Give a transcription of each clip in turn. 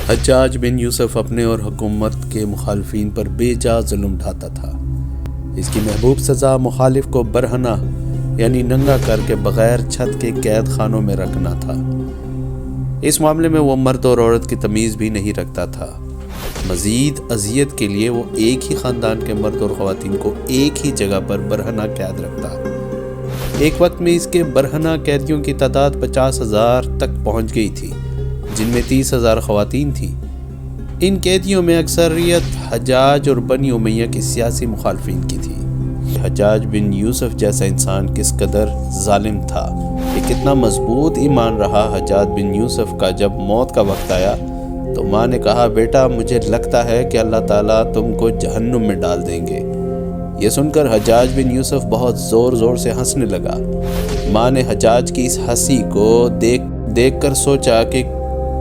حجاج بن یوسف اپنے اور حکومت کے مخالفین پر بے جا ظلم ڈھاتا تھا۔ اس کی محبوب سزا مخالف کو برہنہ یعنی ننگا کر کے بغیر چھت کے قید خانوں میں رکھنا تھا۔ اس معاملے میں وہ مرد اور عورت کی تمیز بھی نہیں رکھتا تھا۔ مزید اذیت کے لیے وہ ایک ہی خاندان کے مرد اور خواتین کو ایک ہی جگہ پر برہنہ قید رکھتا۔ ایک وقت میں اس کے برہنہ قیدیوں کی تعداد 50,000 تک پہنچ گئی تھی، جن میں 30,000 خواتین تھیں۔ ان قیدیوں میں اکثریت حجاج اور بنی امیہ کے سیاسی مخالفین کی تھی۔ حجاج بن یوسف جیسا انسان کس قدر ظالم تھا، یہ کتنا مضبوط ایمان رہا حجاج بن یوسف کا۔ جب موت کا وقت آیا تو ماں نے کہا، بیٹا مجھے لگتا ہے کہ اللہ تعالیٰ تم کو جہنم میں ڈال دیں گے۔ یہ سن کر حجاج بن یوسف بہت زور زور سے ہنسنے لگا۔ ماں نے حجاج کی اس ہنسی کو دیکھ کر سوچا کہ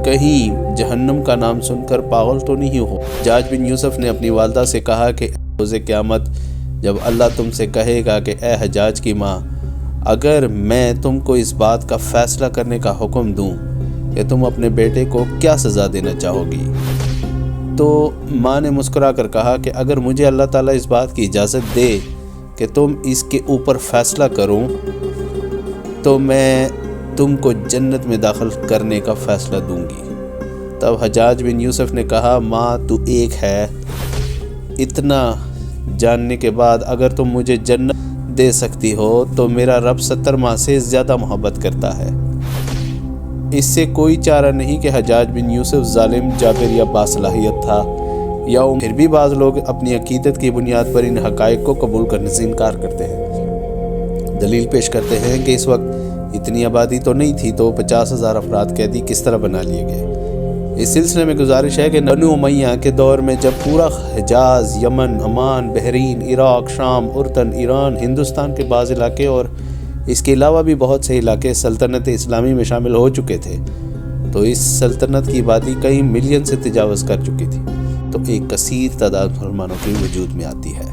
کہیں جہنم کا نام سن کر پاگل تو نہیں ہو۔ حجاج بن یوسف نے اپنی والدہ سے کہا کہ روز قیامت جب اللہ تم سے کہے گا کہ اے حجاج کی ماں، اگر میں تم کو اس بات کا فیصلہ کرنے کا حکم دوں کہ تم اپنے بیٹے کو کیا سزا دینا چاہو گی، تو ماں نے مسکرا کر کہا کہ اگر مجھے اللہ تعالیٰ اس بات کی اجازت دے کہ تم اس کے اوپر فیصلہ کروں تو میں تم کو جنت میں داخل کرنے کا فیصلہ دوں گی۔ تب حجاج بن یوسف نے کہا، ماں تو ایک ہے، اتنا جاننے کے بعد اگر تم مجھے جنت دے سکتی ہو تو میرا رب 70 ماہ سے زیادہ محبت کرتا ہے۔ اس سے کوئی چارہ نہیں کہ حجاج بن یوسف ظالم، جابر یا باصلاحیت تھا، یا پھر بھی بعض لوگ اپنی عقیدت کی بنیاد پر ان حقائق کو قبول کرنے سے انکار کرتے ہیں۔ دلیل پیش کرتے ہیں کہ اس وقت اتنی آبادی تو نہیں تھی، تو 50,000 افراد قیدی کس طرح بنا لیے گئے۔ اس سلسلے میں گزارش ہے کہ بنو امیہ کے دور میں جب پورا حجاز، یمن، عمان، بحرین، عراق، شام، اردن، ایران، ہندوستان کے بعض علاقے اور اس کے علاوہ بھی بہت سے علاقے سلطنت اسلامی میں شامل ہو چکے تھے، تو اس سلطنت کی آبادی کئی ملین سے تجاوز کر چکی تھی، تو ایک کثیر تعداد مسلمانوں کے وجود میں آتی ہے۔